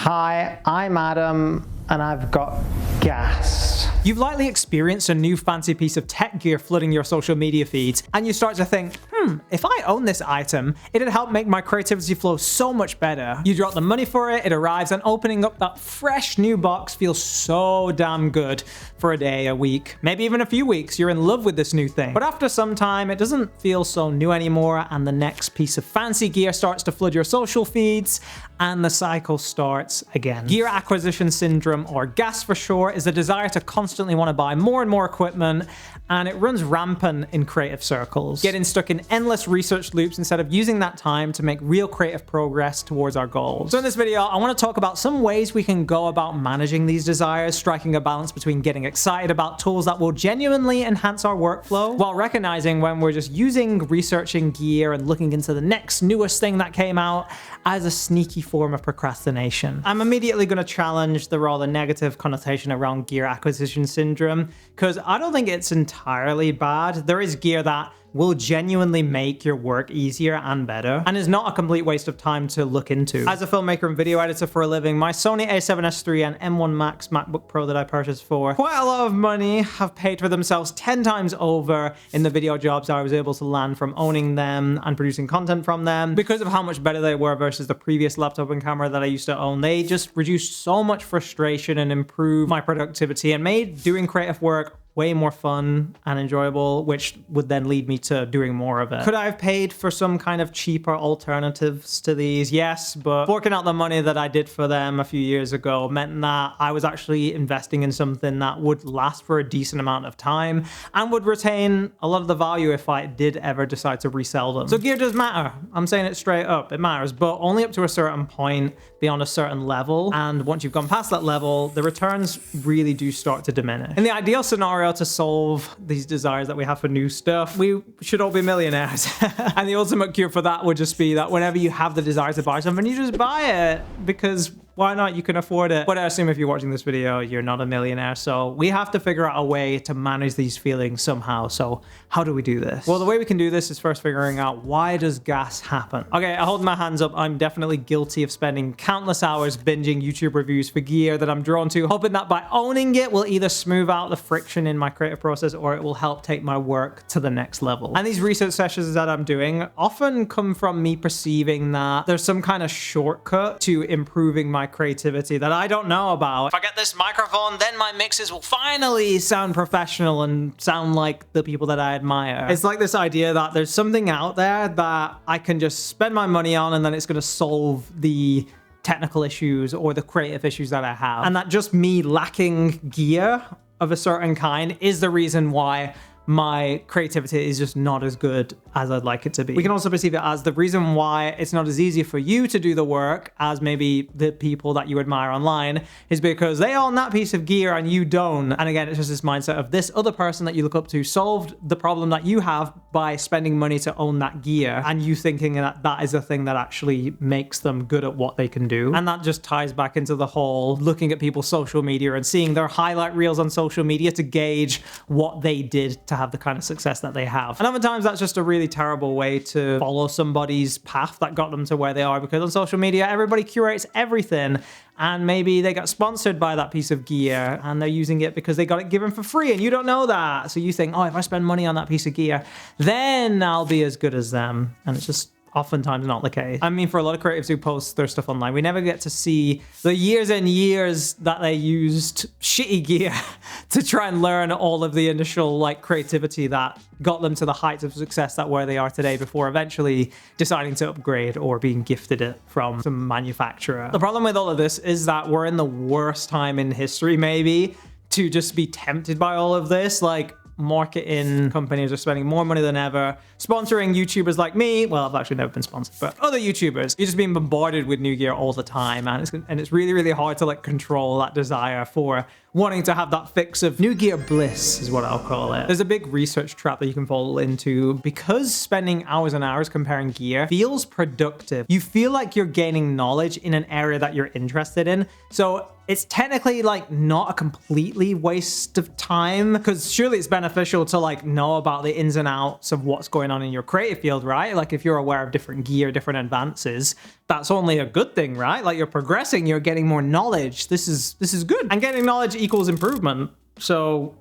Hi, I'm Adam, and I've got gas. You've likely experienced a new fancy piece of tech gear flooding your social media feeds, and you start to think, if I own this item, it'd help make my creativity flow so much better. You drop the money for it, it arrives, and opening up that fresh new box feels so damn good for a day, a week, maybe even a few weeks. You're in love with this new thing. But after some time, it doesn't feel so new anymore, and the next piece of fancy gear starts to flood your social feeds, and the cycle starts again. Gear acquisition syndrome, or GAS for short, is the desire to constantly want to buy more and more equipment, and it runs rampant in creative circles, getting stuck in endless research loops instead of using that time to make real creative progress towards our goals. So in this video, I want to talk about some ways we can go about managing these desires, striking a balance between getting excited about tools that will genuinely enhance our workflow, while recognizing when we're just researching gear and looking into the next newest thing that came out as a sneaky form of procrastination. I'm immediately going to challenge the rather negative connotation around gear acquisition syndrome, because I don't think it's entirely bad. There is gear that will genuinely make your work easier and better, and is not a complete waste of time to look into. As a filmmaker and video editor for a living, my Sony a7S III and M1 Max MacBook Pro that I purchased for quite a lot of money have paid for themselves 10 times over in the video jobs I was able to land from owning them and producing content from them, because of how much better they were versus the previous laptop and camera that I used to own. They just reduced so much frustration and improved my productivity and made doing creative work way more fun and enjoyable, which would then lead me to doing more of it. Could I have paid for some kind of cheaper alternatives to these? Yes, but forking out the money that I did for them a few years ago meant that I was actually investing in something that would last for a decent amount of time and would retain a lot of the value if I did ever decide to resell them. So gear does matter. I'm saying it straight up, it matters, but only up to a certain point, beyond a certain level. And once you've gone past that level, the returns really do start to diminish. In the ideal scenario, to solve these desires that we have for new stuff, we should all be millionaires. And the ultimate cure for that would just be that whenever you have the desire to buy something, you just buy it, because why not? You can afford it. But I assume if you're watching this video, you're not a millionaire. So we have to figure out a way to manage these feelings somehow. So how do we do this? Well, the way we can do this is first figuring out, why does gas happen? Okay, I hold my hands up. I'm definitely guilty of spending countless hours binging YouTube reviews for gear that I'm drawn to, hoping that by owning it will either smooth out the friction in my creative process or it will help take my work to the next level. And these research sessions that I'm doing often come from me perceiving that there's some kind of shortcut to improving my creativity that I don't know about. If I get this microphone, then my mixes will finally sound professional and sound like the people that I admire. It's like this idea that there's something out there that I can just spend my money on and then it's going to solve the technical issues or the creative issues that I have. And that just me lacking gear of a certain kind is the reason why my creativity is just not as good as I'd like it to be. We can also perceive it as the reason why it's not as easy for you to do the work as maybe the people that you admire online is because they own that piece of gear and you don't. And again, it's just this mindset of this other person that you look up to solved the problem that you have by spending money to own that gear, and you thinking that that is the thing that actually makes them good at what they can do. And that just ties back into the whole looking at people's social media and seeing their highlight reels on social media to gauge what they did to have the kind of success that they have. And other times that's just a really terrible way to follow somebody's path that got them to where they are, because on social media everybody curates everything, and maybe they got sponsored by that piece of gear and they're using it because they got it given for free and you don't know that. So you think, oh, if I spend money on that piece of gear, then I'll be as good as them. And it's just oftentimes not the case. I mean, for a lot of creatives who post their stuff online, we never get to see the years and years that they used shitty gear to try and learn all of the initial creativity that got them to the heights of success that where they are today, before eventually deciding to upgrade or being gifted it from some manufacturer. The problem with all of this is that we're in the worst time in history maybe to just be tempted by all of this. Marketing companies are spending more money than ever, sponsoring YouTubers like me. Well, I've actually never been sponsored, but other YouTubers. You're just being bombarded with new gear all the time, and it's really, really hard to control that desire for wanting to have that fix of new gear bliss is what I'll call it. There's a big research trap that you can fall into because spending hours and hours comparing gear feels productive. You feel like you're gaining knowledge in an area that you're interested in. So it's technically like not a completely waste of time, because surely it's beneficial to like know about the ins and outs of what's going on in your creative field, right? Like if you're aware of different gear, different advances, that's only a good thing, right? Like you're progressing, you're getting more knowledge. This is good. And getting knowledge equals improvement. So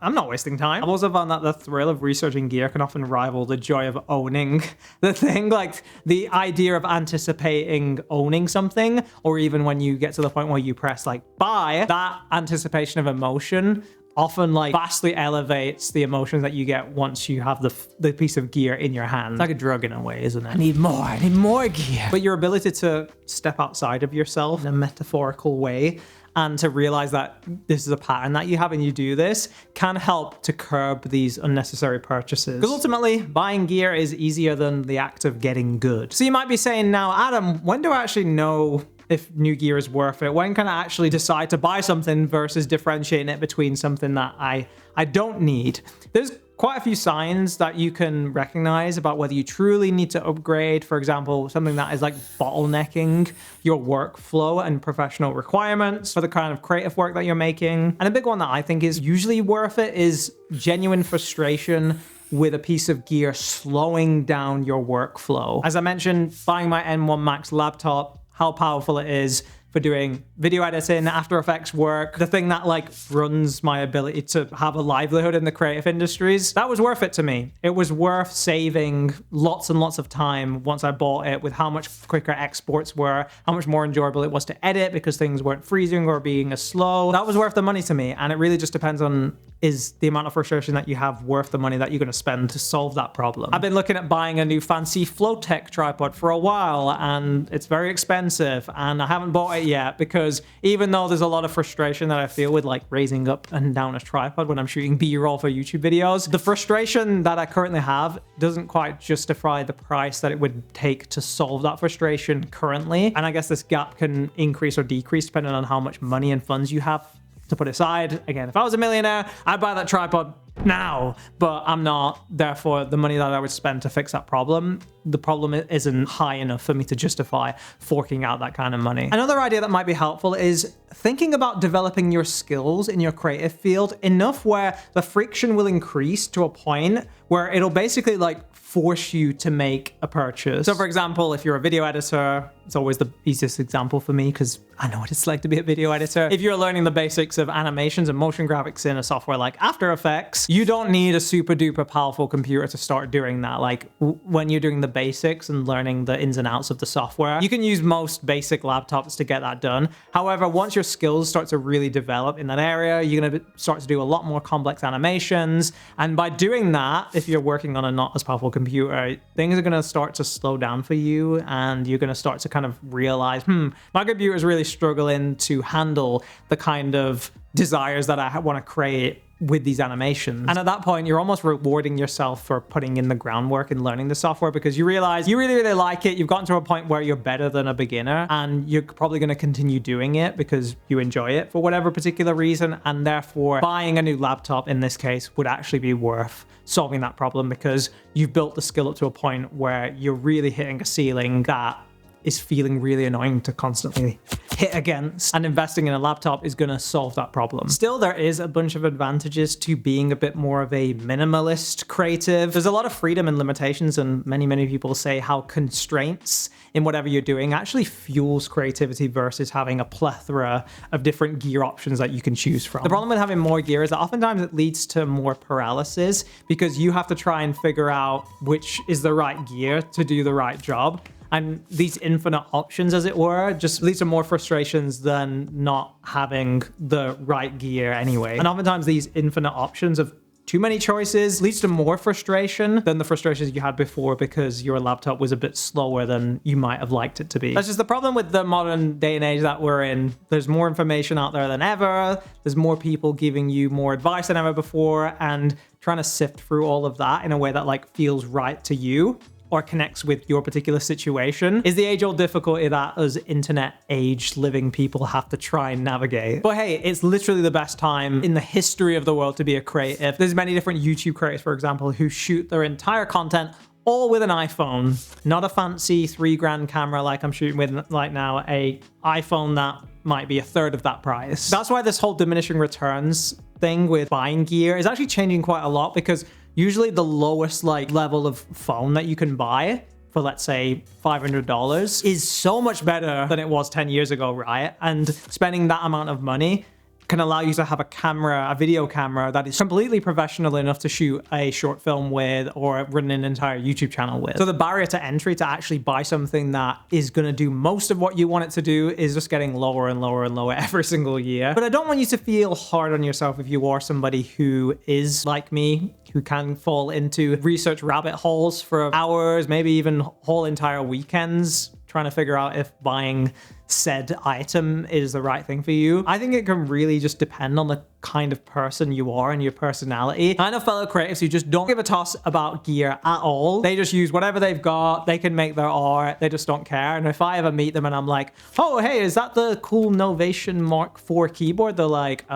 I'm not wasting time. I've also found that the thrill of researching gear can often rival the joy of owning the thing. Like the idea of anticipating owning something, or even when you get to the point where you press like buy, that anticipation of emotion often like vastly elevates the emotions that you get once you have the piece of gear in your hand. It's like a drug in a way, isn't it? I need more gear. But your ability to step outside of yourself in a metaphorical way and to realize that this is a pattern that you have and you do this can help to curb these unnecessary purchases. Because ultimately, buying gear is easier than the act of getting good. So you might be saying now, Adam, when do I actually know if new gear is worth it? When can I actually decide to buy something versus differentiating it between something that I don't need? There's quite a few signs that you can recognize about whether you truly need to upgrade. For example, something that is like bottlenecking your workflow and professional requirements for the kind of creative work that you're making. And a big one that I think is usually worth it is genuine frustration with a piece of gear slowing down your workflow. As I mentioned, buying my M1 Max laptop, how powerful it is for doing video editing, After Effects work, the thing that like runs my ability to have a livelihood in the creative industries. That was worth it to me. It was worth saving lots and lots of time once I bought it, with how much quicker exports were, how much more enjoyable it was to edit because things weren't freezing or being as slow. That was worth the money to me. And it really just depends on, is the amount of frustration that you have worth the money that you're going to spend to solve that problem? I've been looking at buying a new fancy Flowtech tripod for a while, and it's very expensive, and I haven't bought it yet because even though there's a lot of frustration that I feel with like raising up and down a tripod when I'm shooting B-roll for YouTube videos, the frustration that I currently have doesn't quite justify the price that it would take to solve that frustration currently. And I guess this gap can increase or decrease depending on how much money and funds you have to put aside. Again, if I was a millionaire, I'd buy that tripod now, but I'm not. Therefore, the money that I would spend to fix that problem, the problem isn't high enough for me to justify forking out that kind of money. Another idea that might be helpful is thinking about developing your skills in your creative field enough where the friction will increase to a point where it'll basically like force you to make a purchase. So for example, if you're a video editor, it's always the easiest example for me because I know what it's like to be a video editor. If you're learning the basics of animations and motion graphics in a software like After Effects, you don't need a super duper powerful computer to start doing that. Like when you're doing the basics and learning the ins and outs of the software, you can use most basic laptops to get that done. However, once your skills start to really develop in that area, you're going to start to do a lot more complex animations. And by doing that, if you're working on a not as powerful computer, things are going to start to slow down for you, and you're going to start to kind of realize, my computer is really struggling to handle the kind of desires that I want to create with these animations. And at that point, you're almost rewarding yourself for putting in the groundwork and learning the software, because you realize you really, really like it. You've gotten to a point where you're better than a beginner, and you're probably going to continue doing it because you enjoy it for whatever particular reason. And therefore, buying a new laptop in this case would actually be worth solving that problem, because you've built the skill up to a point where you're really hitting a ceiling that is feeling really annoying to constantly hit against, and investing in a laptop is going to solve that problem. Still, there is a bunch of advantages to being a bit more of a minimalist creative. There's a lot of freedom and limitations, and many people say how constraints in whatever you're doing actually fuels creativity versus having a plethora of different gear options that you can choose from. The problem with having more gear is that oftentimes it leads to more paralysis, because you have to try and figure out which is the right gear to do the right job. And these infinite options, as it were, just leads to more frustrations than not having the right gear anyway. And oftentimes these infinite options of too many choices leads to more frustration than the frustrations you had before, because your laptop was a bit slower than you might have liked it to be. That's just the problem with the modern day and age that we're in. There's more information out there than ever. There's more people giving you more advice than ever before, and trying to sift through all of that in a way that like feels right to you or connects with your particular situation is the age-old difficulty that us internet age living people have to try and navigate. But hey, it's literally the best time in the history of the world to be a creative. There's many different YouTube creators, for example, who shoot their entire content all with an iPhone, not a fancy $3,000 camera like I'm shooting with right now, a iPhone that might be a third of that price. That's why this whole diminishing returns thing with buying gear is actually changing quite a lot, because usually the lowest like level of phone that you can buy for, let's say, $500 is so much better than it was 10 years ago, right? And spending that amount of money can allow you to have a video camera that is completely professional enough to shoot a short film with or run an entire YouTube channel with. So the barrier to entry to actually buy something that is going to do most of what you want it to do is just getting lower and lower and lower every single year. But I don't want you to feel hard on yourself if you are somebody who is like me, who can fall into research rabbit holes for hours, maybe even whole entire weekends, trying to figure out if buying said item is the right thing for you. I think it can really just depend on the kind of person you are and your personality. I know fellow creatives who just don't give a toss about gear at all. They just use whatever they've got. They can make their art. They just don't care. And if I ever meet them and I'm like, oh, hey, is that the cool Novation Mark IV keyboard? They're like, it's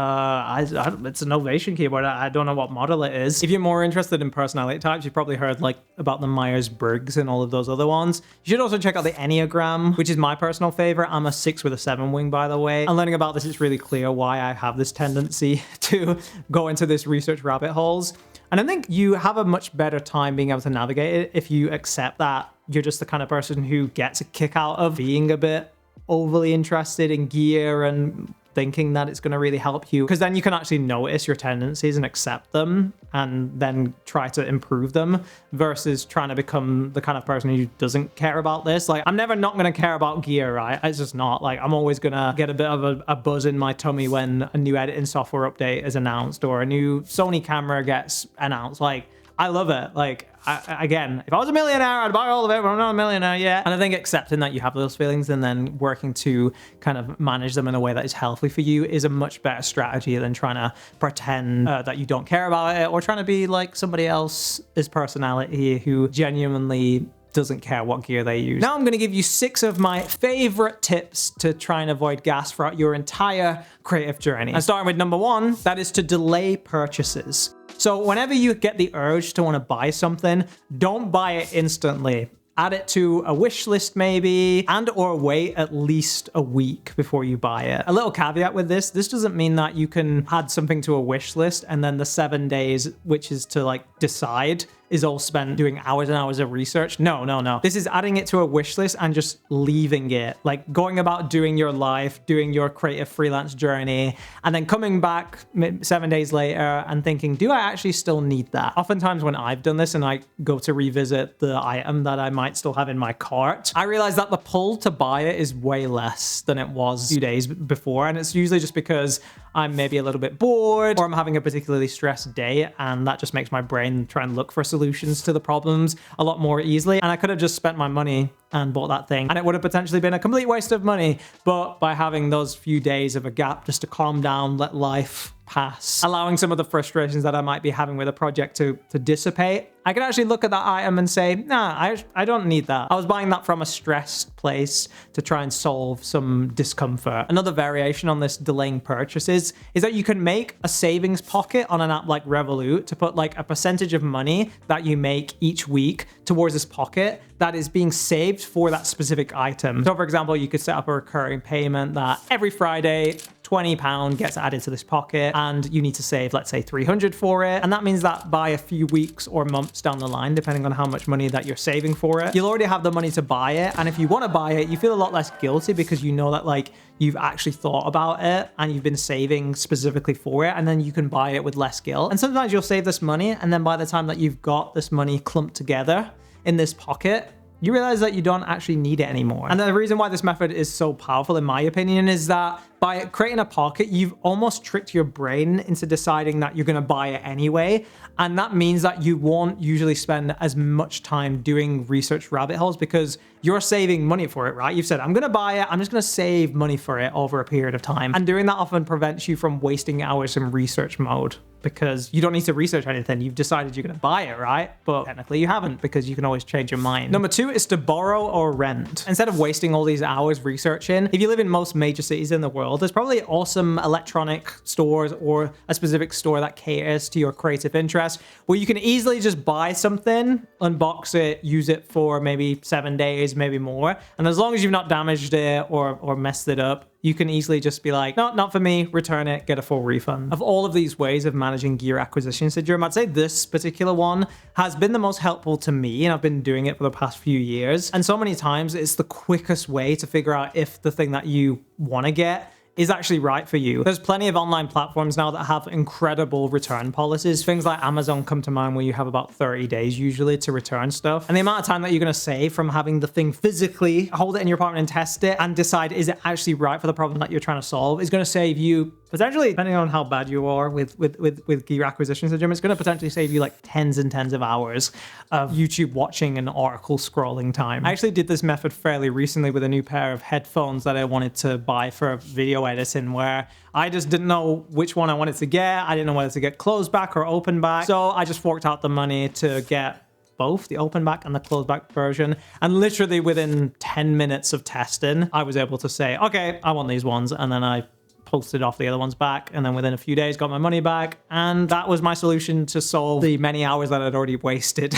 a Novation keyboard. I don't know what model it is. If you're more interested in personality types, you've probably heard like about the Myers-Briggs and all of those other ones. You should also check out the Enneagram, which is my personal favorite. I'm a 6 with a 7 wing, by the way. And learning about this, it's really clear why I have this tendency to go into this research rabbit holes. And I think you have a much better time being able to navigate it if you accept that you're just the kind of person who gets a kick out of being a bit overly interested in gear and thinking that it's going to really help you, because then you can actually notice your tendencies and accept them and then try to improve them, versus trying to become the kind of person who doesn't care about this. Like, I'm never not going to care about gear, right? It's just not. Like, I'm always going to get a bit of a buzz in my tummy when a new editing software update is announced or a new Sony camera gets announced. Like, I love it. Like, again, if I was a millionaire, I'd buy all of it, but I'm not a millionaire yet. And I think accepting that you have those feelings and then working to kind of manage them in a way that is healthy for you is a much better strategy than trying to pretend that you don't care about it, or trying to be like somebody else's personality who genuinely doesn't care what gear they use. Now I'm going to give you 6 of my favorite tips to try and avoid gas throughout your entire creative journey. And starting with number 1, that is to delay purchases. So whenever you get the urge to want to buy something, don't buy it instantly. Add it to a wish list maybe, and or wait at least a week before you buy it. A little caveat with this doesn't mean that you can add something to a wish list and then the 7 days, which is to like decide, is all spent doing hours and hours of research. No. This is adding it to a wish list and just leaving it, like going about doing your life, doing your creative freelance journey, and then coming back 7 days later and thinking, do I actually still need that? Oftentimes when I've done this and I go to revisit the item that I might still have in my cart, I realize that the pull to buy it is way less than it was a few days before. And it's usually just because I'm maybe a little bit bored or I'm having a particularly stressed day, and that just makes my brain try and look for solutions to the problems a lot more easily. And I could have just spent my money and bought that thing, and it would have potentially been a complete waste of money. But by having those few days of a gap just to calm down, let life pass, allowing some of the frustrations that I might be having with a project to dissipate, I can actually look at that item and say, nah, I don't need that. I was buying that from a stressed place to try and solve some discomfort. Another variation on this delaying purchases is that you can make a savings pocket on an app like Revolut to put like a percentage of money that you make each week towards this pocket that is being saved for that specific item. So for example, you could set up a recurring payment that every Friday, £20 gets added to this pocket, and you need to save, let's say, 300 for it. And that means that by a few weeks or months down the line, depending on how much money that you're saving for it, you'll already have the money to buy it. And if you want to buy it, you feel a lot less guilty because you know that like you've actually thought about it and you've been saving specifically for it, and then you can buy it with less guilt. And sometimes you'll save this money, and then by the time that you've got this money clumped together in this pocket, you realize that you don't actually need it anymore. And the reason why this method is so powerful, in my opinion, is that by creating a pocket, you've almost tricked your brain into deciding that you're going to buy it anyway. And that means that you won't usually spend as much time doing research rabbit holes because you're saving money for it, right? You've said, I'm going to buy it. I'm just going to save money for it over a period of time. And doing that often prevents you from wasting hours in research mode, because you don't need to research anything. You've decided you're going to buy it, right? But technically you haven't, because you can always change your mind. Number 2 is to borrow or rent. Instead of wasting all these hours researching, if you live in most major cities in the world, there's probably awesome electronic stores or a specific store that caters to your creative interests where you can easily just buy something, unbox it, use it for maybe 7 days, maybe more. And as long as you've not damaged it or messed it up, you can easily just be like, no, not for me, return it, get a full refund. Of all of these ways of managing gear acquisition syndrome, I'd say this particular one has been the most helpful to me, and I've been doing it for the past few years. And so many times it's the quickest way to figure out if the thing that you want to get is actually right for you. There's plenty of online platforms now that have incredible return policies. Things like Amazon come to mind, where you have about 30 days usually to return stuff. And the amount of time that you're gonna save from having the thing physically hold it in your apartment and test it and decide, is it actually right for the problem that you're trying to solve, is gonna save you potentially, depending on how bad you are with gear acquisition syndrome, it's gonna potentially save you like tens and tens of hours of YouTube watching and article scrolling time. I actually did this method fairly recently with a new pair of headphones that I wanted to buy for video editing, where I just didn't know which one I wanted to get. I didn't know whether to get closed back or open back. So I just forked out the money to get both the open back and the closed back version. And literally within 10 minutes of testing, I was able to say, okay, I want these ones. And then I posted off the other ones back, and then within a few days got my money back. And that was my solution to solve the many hours that I'd already wasted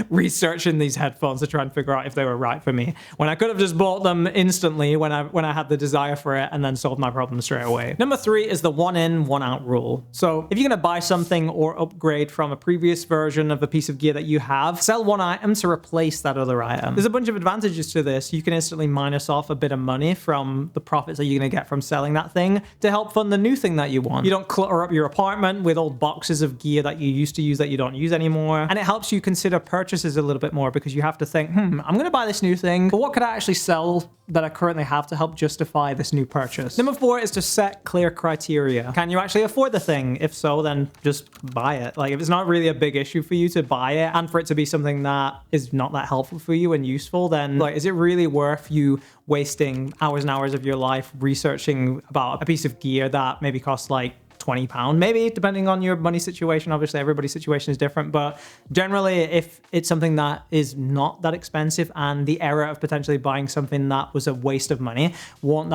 researching these headphones to try and figure out if they were right for me, when I could have just bought them instantly when I had the desire for it, and then solved my problem straight away. Number 3 is the one in, one out rule. So if you're gonna buy something or upgrade from a previous version of a piece of gear that you have, sell one item to replace that other item. There's a bunch of advantages to this. You can instantly minus off a bit of money from the profits that you're gonna get from selling that thing to help fund the new thing that you want. You don't clutter up your apartment with old boxes of gear that you used to use that you don't use anymore. And it helps you consider purchases a little bit more, because you have to think, I'm gonna buy this new thing, but what could I actually sell that I currently have to help justify this new purchase? Number 4 is to set clear criteria. Can you actually afford the thing? If so, then just buy it. Like, if it's not really a big issue for you to buy it, and for it to be something that is not that helpful for you and useful, then like, is it really worth you wasting hours and hours of your life researching about a piece of gear that maybe costs like £20, maybe, depending on your money situation. Obviously, everybody's situation is different, but generally, if it's something that is not that expensive, and the error of potentially buying something that was a waste of money won't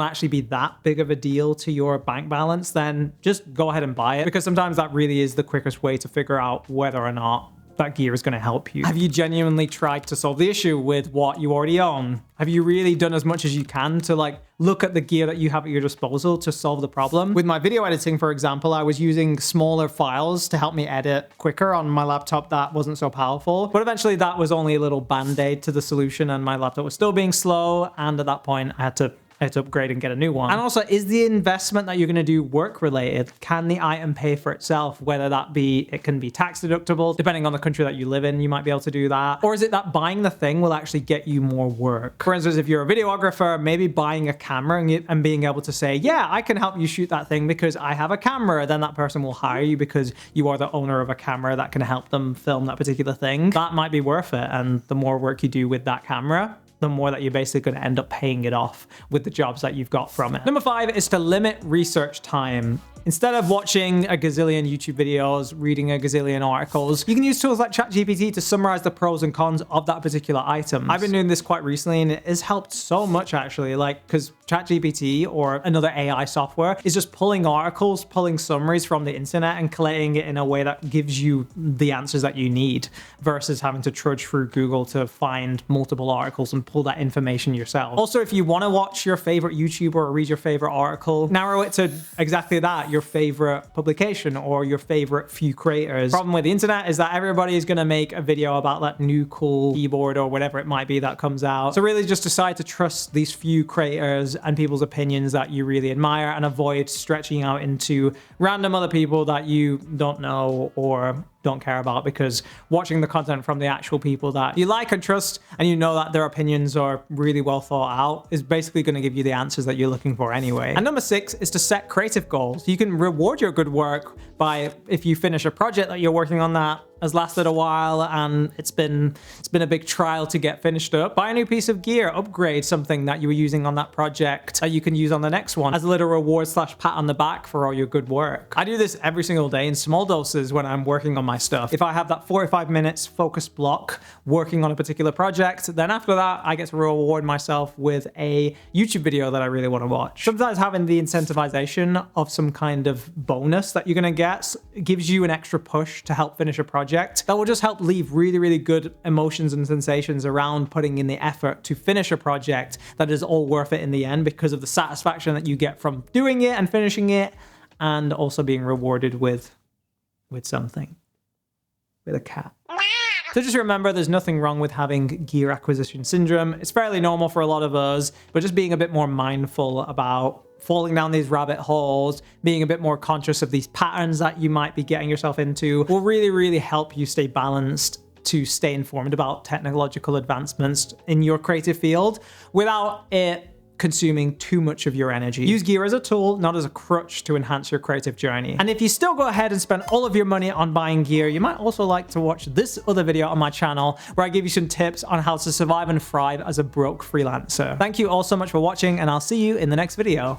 actually be that big of a deal to your bank balance, then just go ahead and buy it, because sometimes that really is the quickest way to figure out whether or not that gear is going to help you. Have you genuinely tried to solve the issue with what you already own? Have you really done as much as you can to like look at the gear that you have at your disposal to solve the problem? With my video editing, for example, I was using smaller files to help me edit quicker on my laptop that wasn't so powerful. But eventually that was only a little band-aid to the solution, and my laptop was still being slow. And at that point I had to upgrade and get a new one. And also, is the investment that you're going to do work related? Can the item pay for itself? Whether that be, it can be tax deductible, depending on the country that you live in, you might be able to do that. Or is it that buying the thing will actually get you more work? For instance, if you're a videographer, maybe buying a camera and being able to say, yeah, I can help you shoot that thing because I have a camera, then that person will hire you because you are the owner of a camera that can help them film that particular thing. That might be worth it. And the more work you do with that camera, the more that you're basically going to end up paying it off with the jobs that you've got from it. Number 5 is to limit research time. Instead of watching a gazillion YouTube videos, reading a gazillion articles, you can use tools like ChatGPT to summarize the pros and cons of that particular item. I've been doing this quite recently, and it has helped so much actually, like, because ChatGPT or another AI software is just pulling articles, pulling summaries from the internet and collating it in a way that gives you the answers that you need, versus having to trudge through Google to find multiple articles and pull that information yourself. Also, if you want to watch your favorite YouTuber or read your favorite article, narrow it to exactly that, your favorite publication or your favorite few creators. Problem with the internet is that everybody is going to make a video about that new cool keyboard or whatever it might be that comes out. So really just decide to trust these few creators and people's opinions that you really admire, and avoid stretching out into random other people that you don't know or don't care about, because watching the content from the actual people that you like and trust, and you know that their opinions are really well thought out, is basically going to give you the answers that you're looking for anyway. And number 6 is to set creative goals. You can reward your good work by, if you finish a project that you're working on that has lasted a while and it's been a big trial to get finished up, buy a new piece of gear, upgrade something that you were using on that project that you can use on the next one as a little reward / pat on the back for all your good work. I do this every single day in small doses when I'm working on my stuff. If I have that 45 minutes focus block working on a particular project, then after that I get to reward myself with a YouTube video that I really want to watch. Sometimes having the incentivization of some kind of bonus that you're going to get gives you an extra push to help finish a project that will just help leave really, really good emotions and sensations around putting in the effort to finish a project that is all worth it in the end because of the satisfaction that you get from doing it and finishing it, and also being rewarded with something, with a cat. So just remember, there's nothing wrong with having gear acquisition syndrome. It's fairly normal for a lot of us, but just being a bit more mindful about falling down these rabbit holes, being a bit more conscious of these patterns that you might be getting yourself into will really, really help you stay balanced, to stay informed about technological advancements in your creative field without it consuming too much of your energy. Use gear as a tool, not as a crutch to enhance your creative journey. And if you still go ahead and spend all of your money on buying gear, you might also like to watch this other video on my channel where I give you some tips on how to survive and thrive as a broke freelancer. Thank you all so much for watching, and I'll see you in the next video.